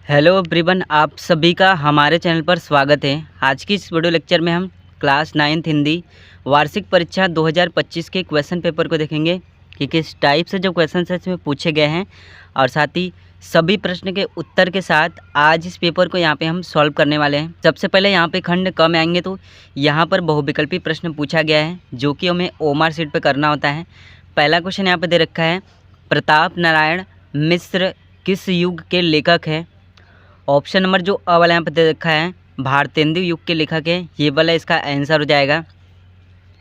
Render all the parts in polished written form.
Hello everyone, आप सभी का हमारे चैनल पर स्वागत है। आज की इस वीडियो लेक्चर में हम क्लास 9th हिंदी वार्षिक परीक्षा 2025 के क्वेश्चन पेपर को देखेंगे कि किस टाइप से जो क्वेश्चन है इसमें पूछे गए हैं और साथ ही सभी प्रश्न के उत्तर के साथ आज इस पेपर को यहाँ पे हम सॉल्व करने वाले हैं। सबसे पहले यहाँ पे खंड क में आएंगे तो यहाँ पर बहुविकल्पी प्रश्न पूछा गया है जो कि हमें ओएमआर शीट पर करना होता है। पहला क्वेश्चन यहाँ पर दे रखा है, प्रताप नारायण मिश्र किस युग के लेखक हैं। ऑप्शन नंबर जो अ वाला यहाँ पर दे रखा है भारतेंदु युग के लेखक है, ये वाला इसका आंसर हो जाएगा।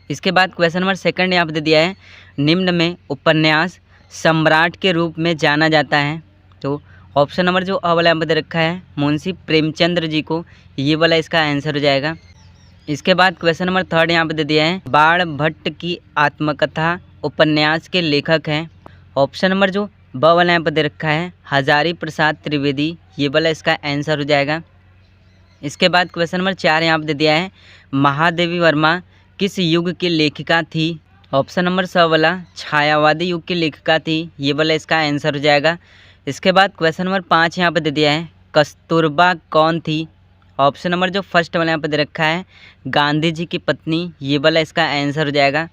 इसके बाद क्वेश्चन नंबर सेकंड यहाँ पर दे दिया है, निम्न में उपन्यास सम्राट के रूप में जाना जाता है। तो ऑप्शन नंबर जो अ वाला यहाँ पर दे रखा है मुंशी प्रेमचंद्र जी को, ये वाला इसका आंसर हो जाएगा। इसके बाद क्वेश्चन नंबर थर्ड यहाँ पर दे दिया है, बाण भट्ट की आत्मकथा उपन्यास के लेखक हैं। ऑप्शन नंबर जो ब वाला यहाँ पर दे रखा है हजारी प्रसाद त्रिवेदी, ये वाला इसका आंसर हो जाएगा। इसके बाद क्वेश्चन नंबर 4 यहाँ पर दे दिया है, महादेवी वर्मा किस युग की लेखिका थी। ऑप्शन नंबर स वाला छायावादी युग की लेखिका थी, ये वाला इसका आंसर हो जाएगा। इसके बाद क्वेश्चन नंबर 5 यहाँ पर दे दिया है, कस्तूरबा कौन थी। ऑप्शन नंबर जो फर्स्ट वाला यहाँ पर दे रखा है गांधी जी की पत्नी, ये वाला इसका आंसर हो जाएगा।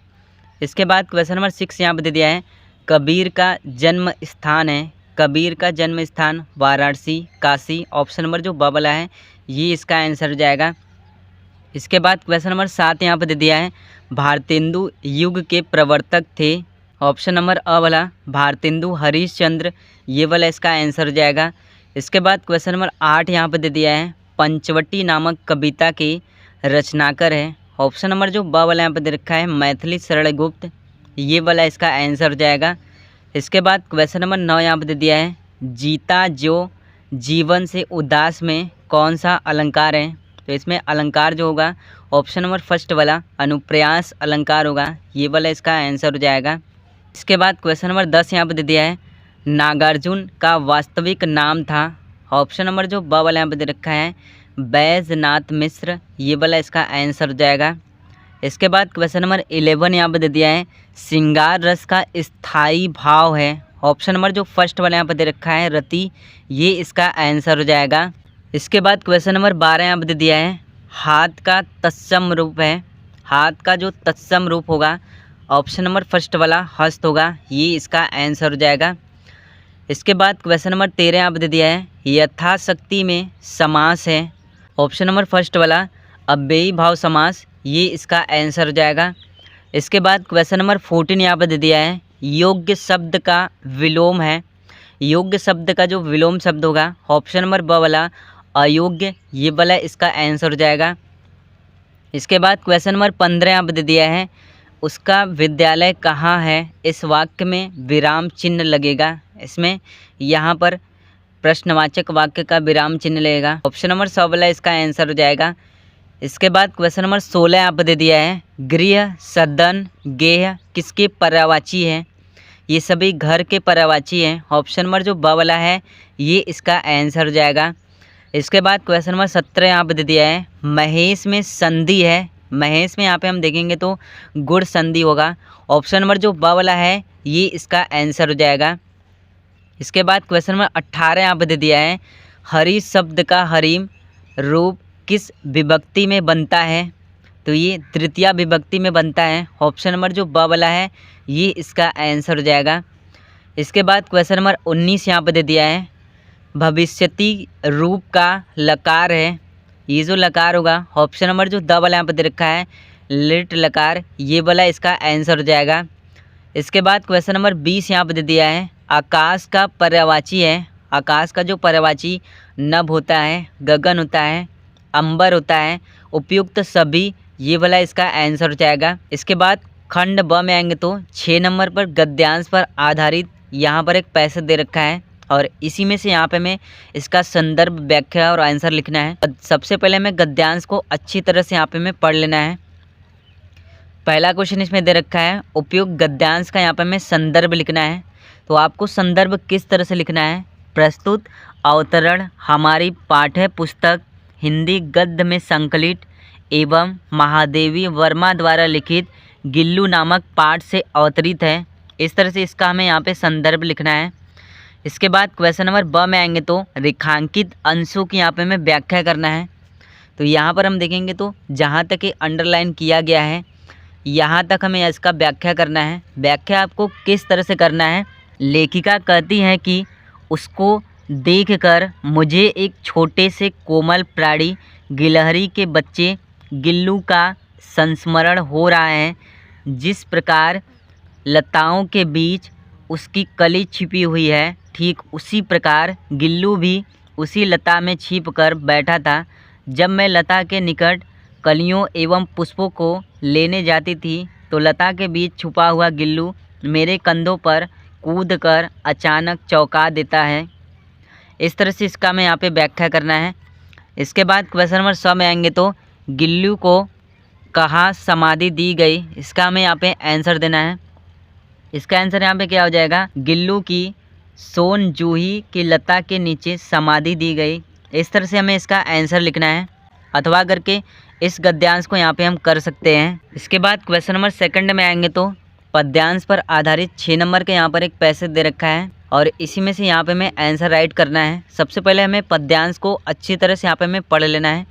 इसके बाद क्वेश्चन नंबर 6 यहाँ पर दे दिया है, कबीर का जन्म स्थान है। कबीर का जन्म स्थान वाराणसी, काशी। ऑप्शन नंबर जो ब वाला है ये इसका आंसर हो जाएगा। इसके बाद क्वेश्चन नंबर 7 यहाँ पर दे दिया है, भारतेंदु युग के प्रवर्तक थे। ऑप्शन नंबर अ वाला भारतेंदु हरिश्चंद्र, ये वाला इसका आंसर हो जाएगा। इसके बाद क्वेश्चन नंबर 8 यहाँ पर दे दिया है, पंचवटी नामक कविता के रचनाकार है। ऑप्शन नंबर जो ब वाला यहाँ पर दे रखा है मैथिली शरण गुप्त, ये वाला इसका आंसर हो जाएगा। इसके बाद क्वेश्चन नंबर 9 यहाँ पर दे दिया है, जीता जो जीवन से उदास में कौन सा अलंकार है। तो इसमें अलंकार जो होगा ऑप्शन नंबर फर्स्ट वाला अनुप्रास अलंकार होगा, ये वाला इसका आंसर हो जाएगा। इसके बाद क्वेश्चन नंबर 10 यहाँ पर दे दिया है, नागार्जुन का वास्तविक नाम था। ऑप्शन नंबर जो ब वाला यहाँ पर दे रखा है बैजनाथ मिश्र, ये वाला इसका आंसर हो जाएगा। इसके बाद क्वेश्चन नंबर 11 यहाँ पर दे दिया है, श्रृंगार रस का स्थायी भाव है। ऑप्शन नंबर जो फर्स्ट वाला यहाँ पर दे रखा है रति, ये इसका आंसर हो जाएगा। इसके बाद क्वेश्चन नंबर 12 यहाँ पर दे दिया है, हाथ का तत्सम रूप है। हाथ का जो तत्सम रूप होगा ऑप्शन नंबर फर्स्ट वाला हस्त होगा, ये इसका आंसर हो जाएगा। इसके बाद क्वेश्चन नंबर 13 यहाँ पर दे दिया है, यथाशक्ति में समास है। ऑप्शन नंबर फर्स्ट वाला अव्ययी भाव समास, ये इसका आंसर हो जाएगा। इसके बाद क्वेश्चन नंबर 14 यहाँ पर दे दिया है, योग्य शब्द का विलोम है। योग्य शब्द का जो विलोम शब्द होगा ऑप्शन नंबर ब वाला अयोग्य, ये वाला इसका आंसर हो जाएगा। इसके बाद क्वेश्चन नंबर 15 यहाँ पर दे दिया है, उसका विद्यालय कहाँ है। इस वाक्य में विराम चिन्ह लगेगा। इसमें यहाँ पर प्रश्नवाचक वाक्य का विराम चिन्ह लगेगा। ऑप्शन नंबर 100 वाला इसका आंसर हो जाएगा। इसके बाद क्वेश्चन नंबर 16 यहाँ पर दे दिया है, गृह सदन गेह किसके पर्यायवाची है। ये सभी घर के पर्यायवाची हैं। ऑप्शन नंबर जो ब वाला है ये इसका आंसर हो जाएगा। इसके बाद क्वेश्चन नंबर 17 यहाँ पर दे दिया है, महेश में संधि है। महेश में यहाँ पे हम देखेंगे तो गुड़ संधि होगा। ऑप्शन नंबर जो ब वाला है ये इसका आंसर हो जाएगा। इसके बाद क्वेश्चन नंबर 18 यहाँ पर दे दिया है, हरि शब्द का हरिम रूप किस विभक्ति में बनता है। तो ये तृतीया विभक्ति में बनता है। ऑप्शन नंबर जो ब वाला है ये इसका आंसर हो जाएगा। इसके बाद क्वेश्चन नंबर 19 यहाँ पर दे दिया है, भविष्यति रूप का लकार है। ये जो लकार होगा ऑप्शन नंबर जो द वाला यहाँ पर दे रखा है लिट लकार, ये वाला इसका आंसर हो जाएगा। इसके बाद क्वेश्चन नंबर 20 यहाँ पर दे दिया है, आकाश का पर्यायवाची है। आकाश का जो पर्यायवाची नभ होता है, गगन होता है, अंबर होता है, उपयुक्त सभी, ये वाला इसका आंसर हो जाएगा। इसके बाद खंड ब में आएंगे तो 6 नंबर पर गद्यांश पर आधारित यहाँ पर एक पैसेज दे रखा है और इसी में से यहाँ पे हमें इसका संदर्भ व्याख्या और आंसर लिखना है। सबसे पहले हमें गद्यांश को अच्छी तरह से यहाँ पे हमें पढ़ लेना है। पहला क्वेश्चन इसमें दे रखा है, उपयुक्त गद्यांश का यहाँ पे हमें संदर्भ लिखना है। तो आपको संदर्भ किस तरह से लिखना है, प्रस्तुत अवतरण हमारी पाठ्य पुस्तक हिंदी गद्य में संकलित एवं महादेवी वर्मा द्वारा लिखित गिल्लू नामक पाठ से अवतरित है। इस तरह से इसका हमें यहाँ पे संदर्भ लिखना है। इसके बाद क्वेश्चन नंबर ब में आएंगे तो रेखांकित अंशों की यहाँ पे हमें व्याख्या करना है। तो यहाँ पर हम देखेंगे तो जहाँ तक ये अंडरलाइन किया गया है यहाँ तक हमें इसका व्याख्या करना है। व्याख्या आपको किस तरह से करना है, लेखिका कहती है कि उसको देखकर मुझे एक छोटे से कोमल प्राणी गिलहरी के बच्चे गिल्लू का संस्मरण हो रहा है। जिस प्रकार लताओं के बीच उसकी कली छिपी हुई है, ठीक उसी प्रकार गिल्लू भी उसी लता में छिपकर बैठा था। जब मैं लता के निकट कलियों एवं पुष्पों को लेने जाती थी तो लता के बीच छुपा हुआ गिल्लू मेरे कंधों पर कूदकर अचानक चौंका देता है। इस तरह से इसका हमें यहाँ पे व्याख्या करना है। इसके बाद क्वेश्चन नंबर 100 में आएंगे तो गिल्लू को कहाँ समाधि दी गई, इसका हमें यहाँ पे आंसर देना है। इसका आंसर यहाँ पे क्या हो जाएगा, गिल्लू की सोन जूही की लता के नीचे समाधि दी गई। इस तरह से हमें इसका आंसर लिखना है, अथवा करके इस गद्यांश को यहाँ पे हम कर सकते हैं। इसके बाद क्वेश्चन नंबर 2 में आएंगे तो पद्यांश पर आधारित 6 नंबर के यहाँ पर एक पैसेज दे रखा है और इसी में से यहाँ पे हमें आंसर राइट करना है। सबसे पहले हमें पद्यांश को अच्छी तरह से यहाँ पे हमें पढ़ लेना है।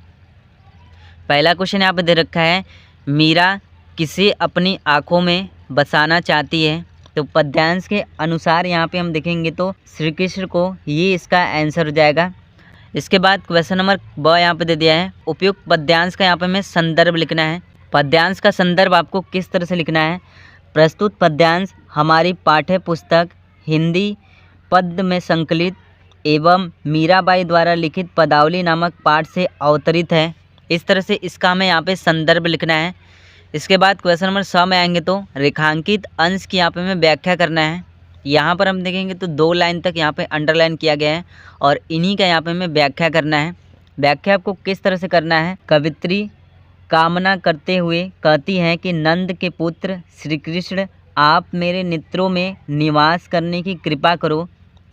पहला क्वेश्चन यहाँ पे दे रखा है, मीरा किसे अपनी आँखों में बसाना चाहती है। तो पद्यांश के अनुसार यहाँ पे हम देखेंगे तो श्री कृष्ण को, ये इसका आंसर हो जाएगा। इसके बाद क्वेश्चन नंबर ब यहाँ पे दे दिया है, उपयुक्त पद्यांश का यहाँ पे हमें संदर्भ लिखना है। पद्यांश का संदर्भ आपको किस तरह से लिखना है, प्रस्तुत पद्यांश हमारी पाठ्य पुस्तक हिंदी पद्य में संकलित एवं मीराबाई द्वारा लिखित पदावली नामक पाठ से अवतरित है। इस तरह से इसका हमें यहाँ पे संदर्भ लिखना है। इसके बाद क्वेश्चन नंबर 100 में आएंगे तो रेखांकित अंश की यहाँ पे हमें व्याख्या करना है। यहाँ पर हम देखेंगे तो 2 लाइन तक यहाँ पे अंडरलाइन किया गया है और इन्हीं का यहाँ पे हमें व्याख्या करना है। व्याख्या आपको किस तरह से करना है, कवित्री कामना करते हुए कहती हैं कि नंद के पुत्र श्री कृष्ण, आप मेरे नेत्रों में निवास करने की कृपा करो।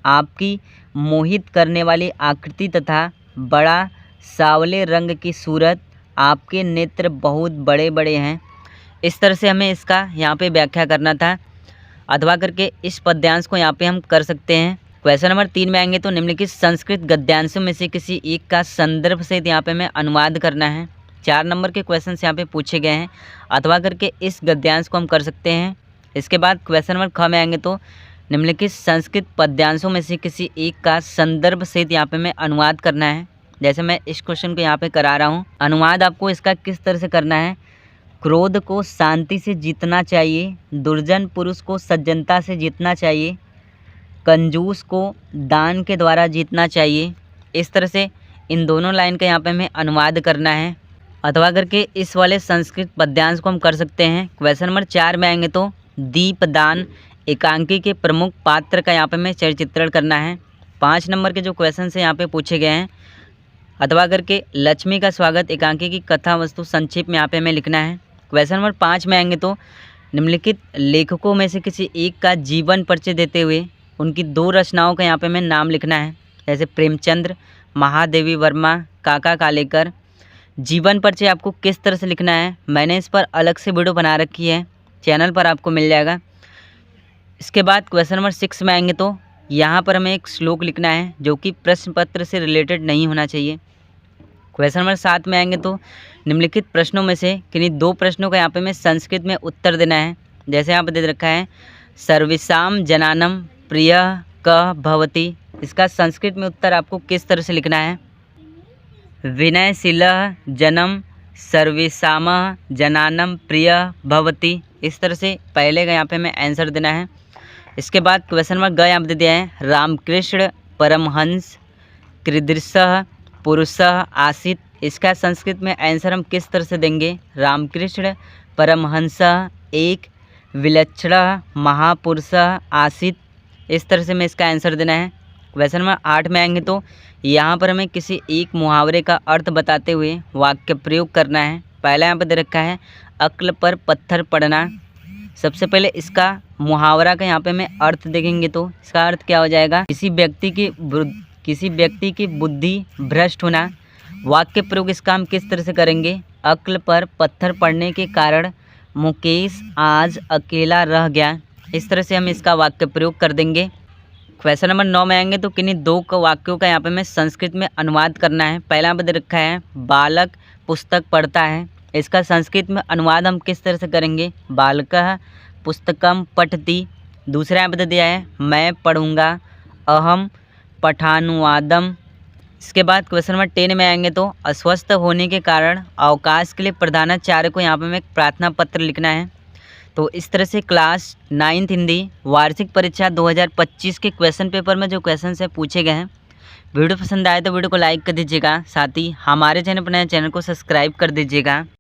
आपकी मोहित करने वाली आकृति तथा बड़ा सांवले रंग की सूरत, आपके नेत्र बहुत बड़े बड़े हैं। इस तरह से हमें इसका यहाँ पे व्याख्या करना था, अथवा करके इस पद्यांश को यहाँ पे हम कर सकते हैं। क्वेश्चन नंबर 3 में आएंगे तो निम्नलिखित संस्कृत गद्यांशों में से किसी एक का संदर्भ सहित यहाँ पे हमें अनुवाद करना है। 4 नंबर के क्वेश्चन यहाँ पे पूछे गए हैं, अथवा करके इस गद्यांश को हम कर सकते हैं। इसके बाद क्वेश्चन नंबर 6 में आएंगे तो निम्नलिखित संस्कृत पद्यांशों में से किसी एक का संदर्भ सहित यहाँ पे हमें अनुवाद करना है। जैसे मैं इस क्वेश्चन को यहाँ पे करा रहा हूँ, अनुवाद आपको इसका किस तरह से करना है, क्रोध को शांति से जीतना चाहिए, दुर्जन पुरुष को सज्जनता से जीतना चाहिए, कंजूस को दान के द्वारा जीतना चाहिए। इस तरह से इन दोनों लाइन का यहाँ पे हमें अनुवाद करना है, अथवा करके इस वाले संस्कृत पद्यांश को हम कर सकते हैं। क्वेश्चन नंबर 4 में आएंगे तो दीपदान एकांकी के प्रमुख पात्र का यहाँ पे हमें चरित्रण करना है। 5 नंबर के जो क्वेश्चन से यहाँ पे पूछे गए हैं, अथवा करके लक्ष्मी का स्वागत एकांकी की कथा वस्तु संक्षेप में यहाँ पे हमें लिखना है। क्वेश्चन नंबर 5 में आएंगे तो निम्नलिखित लेखकों में से किसी एक का जीवन परिचय देते हुए उनकी 2 रचनाओं का यहाँ पे हमें नाम लिखना है। जैसे प्रेमचंद्र, महादेवी वर्मा, काका कालेकर। जीवन परिचय आपको किस तरह से लिखना है, मैंने इस पर अलग से वीडियो बना रखी है, चैनल पर आपको मिल जाएगा। इसके बाद क्वेश्चन नंबर 6 में आएंगे तो यहाँ पर हमें एक श्लोक लिखना है जो कि प्रश्न पत्र से रिलेटेड नहीं होना चाहिए। क्वेश्चन नंबर 7 में आएंगे तो निम्नलिखित प्रश्नों में से किन्हीं 2 प्रश्नों का यहाँ पे हमें संस्कृत में उत्तर देना है। जैसे यहाँ पर दे रखा है, सर्वेषां जनानां प्रियः कः भवति, इसका संस्कृत में उत्तर आपको किस तरह से लिखना है, विनयशीलः जनम सर्वेषां जनानां प्रियः भवति। इस तरह से पहले का यहाँ पे हमें आंसर देना है। इसके बाद क्वेश्चन नंबर ग यहाँ पे दे दिया है, रामकृष्ण परमहंस कीदृशः पुरुषः आसीत्, इसका संस्कृत में आंसर हम किस तरह से देंगे, रामकृष्ण परमहंसः एक विलक्षणः महापुरुषः आसीत्। इस तरह से हमें इसका आंसर देना है। क्वेश्चन नंबर 8 में आएंगे तो यहाँ पर हमें किसी एक मुहावरे का अर्थ बताते हुए वाक्य प्रयोग करना है। पहला यहाँ पर दे रखा है, अक्ल पर पत्थर पड़ना। सबसे पहले इसका मुहावरा का यहाँ पे हमें अर्थ देखेंगे तो इसका अर्थ क्या हो जाएगा, किसी व्यक्ति की बुद्धि भ्रष्ट होना। वाक्य प्रयोग इसका हम किस तरह से करेंगे, अक्ल पर पत्थर पड़ने के कारण मुकेश आज अकेला रह गया। इस तरह से हम इसका वाक्य प्रयोग कर देंगे। क्वेश्चन नंबर 9 में आएंगे तो किन्हीं दो वाक्यों का यहाँ पे हमें संस्कृत में अनुवाद करना है। पहला पद रखा है बालक पुस्तक पढ़ता है, इसका संस्कृत में अनुवाद हम किस तरह से करेंगे, बालकः पुस्तकम पठति। दूसरा पद दिया है मैं पढ़ूंगा, अहम पठानुवादम। इसके बाद क्वेश्चन नंबर 10 में आएंगे तो अस्वस्थ होने के कारण अवकाश के लिए प्रधानाचार्य को यहाँ पे हमें एक प्रार्थना पत्र लिखना है। तो इस तरह से क्लास 9th हिंदी वार्षिक परीक्षा 2025 के क्वेश्चन पेपर में जो क्वेश्चन से पूछे गए हैं। वीडियो पसंद आए तो वीडियो को लाइक कर दीजिएगा, साथ ही हमारे चैनल पर नए चैनल को सब्सक्राइब कर दीजिएगा।